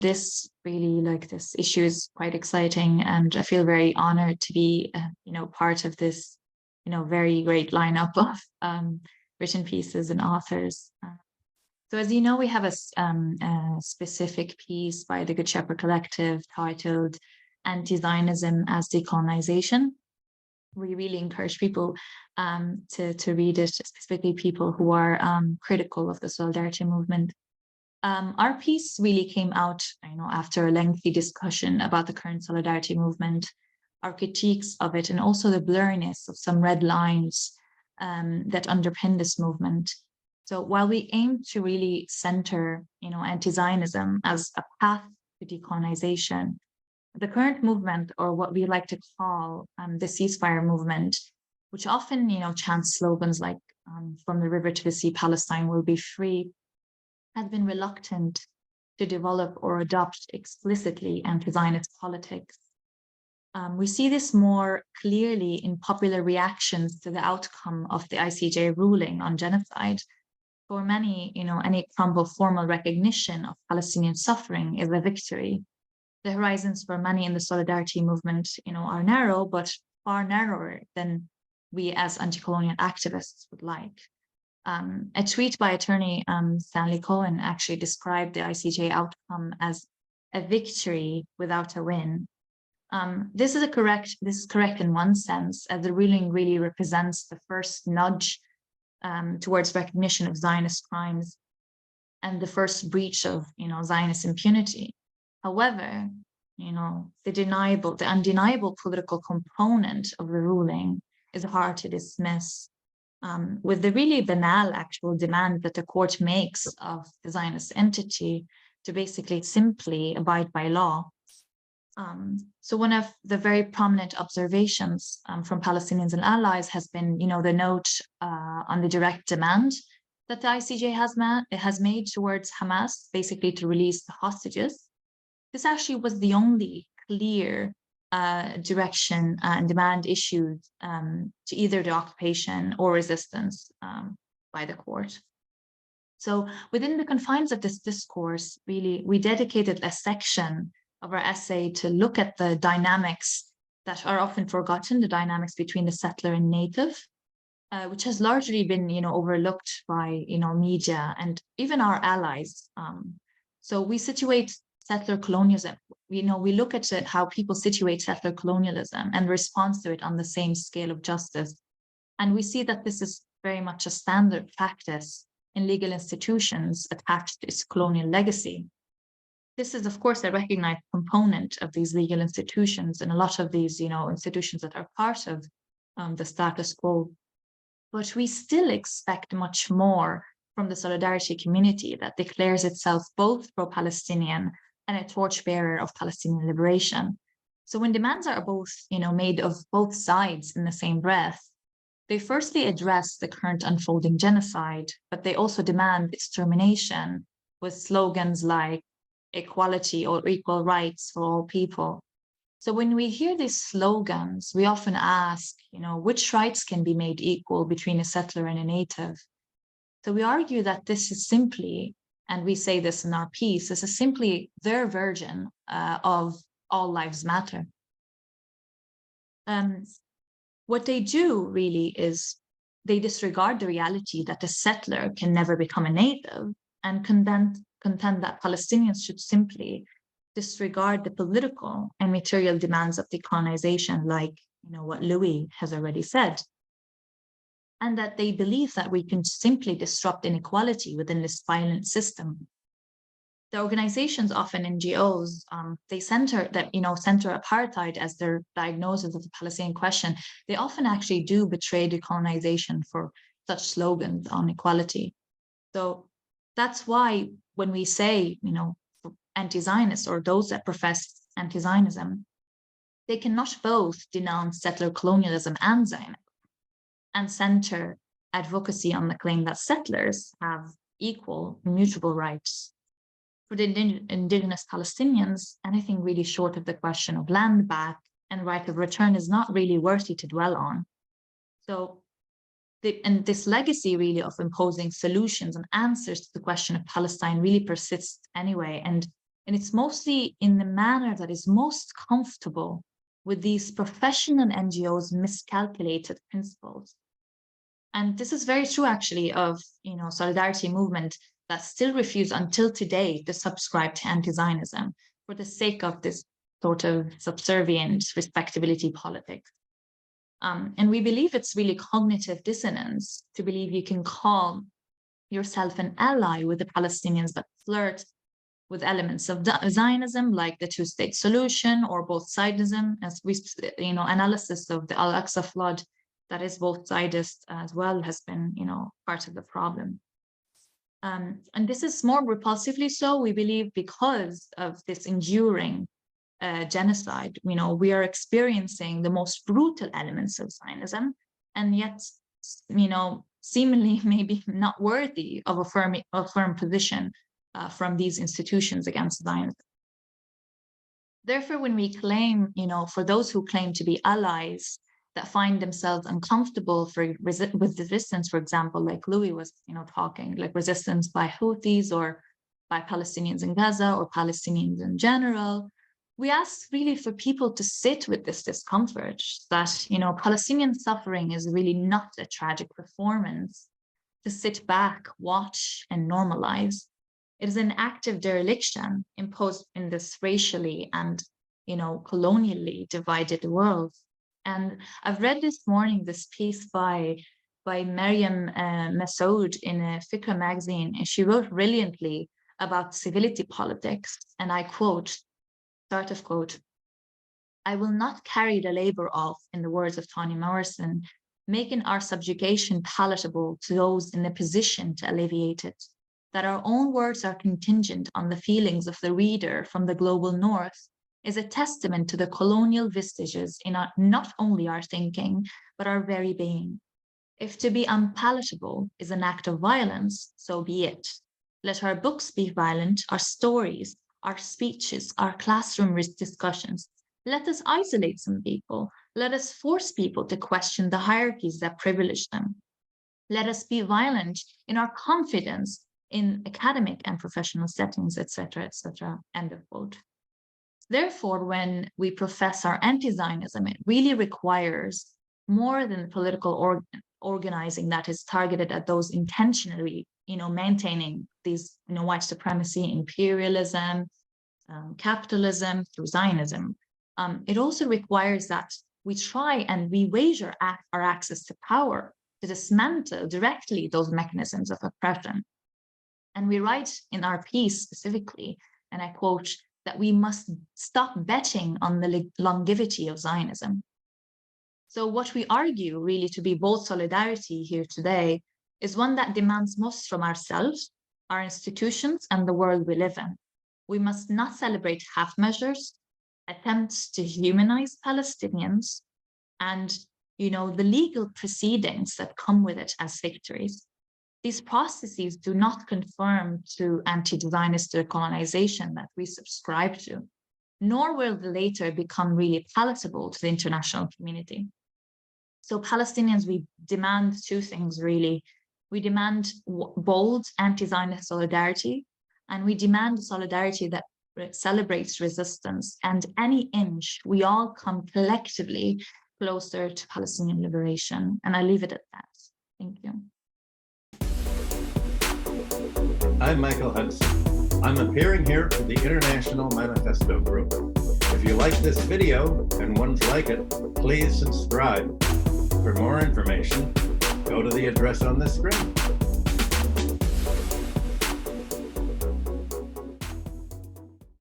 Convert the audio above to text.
this issue is quite exciting, and I feel very honored to be, part of this, very great lineup of written pieces and authors. So as you know, we have a specific piece by the Good Shepherd Collective titled Anti-Zionism as Decolonization. We really encourage people to read it, specifically people who are critical of the solidarity movement. Our piece really came out, after a lengthy discussion about the current solidarity movement, our critiques of it, and also the blurriness of some red lines that underpin this movement. So while we aim to really center, anti-Zionism as a path to decolonization, the current movement, or what we like to call the ceasefire movement, which often, chants slogans like from the river to the sea, Palestine will be free, has been reluctant to develop or adopt explicitly anti-Zionist politics. We see this more clearly in popular reactions to the outcome of the ICJ ruling on genocide. For many, any crumble formal recognition of Palestinian suffering is a victory. The horizons for many in the solidarity movement, are narrow, but far narrower than we as anti-colonial activists would like. A tweet by attorney Stanley Cohen actually described the ICJ outcome as a victory without a win. This is correct in one sense, as the ruling really represents the first nudge towards recognition of Zionist crimes and the first breach of, Zionist impunity. However, the undeniable political component of the ruling is hard to dismiss, with the really banal actual demand that the court makes of the Zionist entity to basically simply abide by law. So one of the very prominent observations from Palestinians and allies has been, the note on the direct demand that the ICJ has made towards Hamas, basically to release the hostages. This actually was the only clear direction and demand issued to either the occupation or resistance by the court. So within the confines of this discourse, really, we dedicated a section of our essay to look at the dynamics that are often forgotten, the dynamics between the settler and native, which has largely been, overlooked by, media and even our allies. So we situate settler colonialism. We look at it, how people situate settler colonialism and response to it on the same scale of justice. And we see that this is very much a standard practice in legal institutions attached to its colonial legacy. This is, of course, a recognized component of these legal institutions and a lot of these, institutions that are part of the status quo. But we still expect much more from the solidarity community that declares itself both pro-Palestinian and a torchbearer of Palestinian liberation. So when demands are both, made of both sides in the same breath, they firstly address the current unfolding genocide, but they also demand its termination with slogans like equality or equal rights for all people. So when we hear these slogans, we often ask, which rights can be made equal between a settler and a native? So we argue that this is simply, and we say this in our piece, this is simply their version of all lives matter. What they do really is they disregard the reality that a settler can never become a native and contend that Palestinians should simply disregard the political and material demands of decolonization, like what Louis has already said, and that they believe that we can simply disrupt inequality within this violent system. The organizations, often NGOs, they center apartheid as their diagnosis of the Palestinian question. They often actually do betray decolonization for such slogans on equality. So that's why when we say, anti-Zionists or those that profess anti-Zionism, they cannot both denounce settler colonialism and Zionism and center advocacy on the claim that settlers have equal, immutable rights. For the indigenous Palestinians, anything really short of the question of land back and right of return is not really worthy to dwell on. So, and this legacy really of imposing solutions and answers to the question of Palestine really persists anyway. And And it's mostly in the manner that is most comfortable with these professional NGOs' miscalculated principles. And this is very true, actually, of solidarity movement that still refuse until today to subscribe to anti-Zionism for the sake of this sort of subservient respectability politics. And we believe it's really cognitive dissonance to believe you can call yourself an ally with the Palestinians that flirt with elements of Zionism, like the two-state solution or both-sidism, as we, analysis of the Al-Aqsa flood that is both-sidist as well has been, part of the problem. And this is more repulsively so, we believe, because of this enduring genocide. We are experiencing the most brutal elements of Zionism, and yet, seemingly maybe not worthy of a firm position from these institutions against Zionism. Therefore, when we claim, for those who claim to be allies that find themselves uncomfortable with resistance, for example, like Louis was, talking, like resistance by Houthis or by Palestinians in Gaza or Palestinians in general, we ask really for people to sit with this discomfort that, Palestinian suffering is really not a tragic performance to sit back, watch, and normalize. It is an active dereliction imposed in this racially and, colonially divided world. And I've read this morning this piece by Maryam Massoud in a Fikra magazine, and she wrote brilliantly about civility politics. And I quote, start of quote, "I will not carry the labor of," in the words of Toni Morrison, "making our subjugation palatable to those in a position to alleviate it. That our own words are contingent on the feelings of the reader from the global north is a testament to the colonial vestiges in not only our thinking, but our very being. If to be unpalatable is an act of violence, so be it. Let our books be violent, our stories, our speeches, our classroom discussions. Let us isolate some people. Let us force people to question the hierarchies that privilege them. Let us be violent in our confidence in academic and professional settings, etc., etc., end of quote. Therefore, when we profess our anti-Zionism, it really requires more than political organizing that is targeted at those intentionally, maintaining these, white supremacy, imperialism, capitalism through Zionism. It also requires that we try and we wager our access to power to dismantle directly those mechanisms of oppression. And we write in our piece specifically, and I quote, that we must stop betting on the longevity of Zionism. So what we argue really to be bold solidarity here today is one that demands most from ourselves, our institutions, and the world we live in. We must not celebrate half measures, attempts to humanize Palestinians, and the legal proceedings that come with it as victories. These processes do not conform to anti-Zionist decolonization that we subscribe to, nor will the later become really palatable to the international community. So Palestinians, we demand two things really. We demand bold anti-Zionist solidarity, and we demand solidarity that celebrates resistance. And any inch, we all come collectively closer to Palestinian liberation. And I leave it at that. Thank you. I'm Michael Hudson. I'm appearing here for the International Manifesto Group. If you like this video and ones like it, please subscribe. For more information, go to the address on the screen.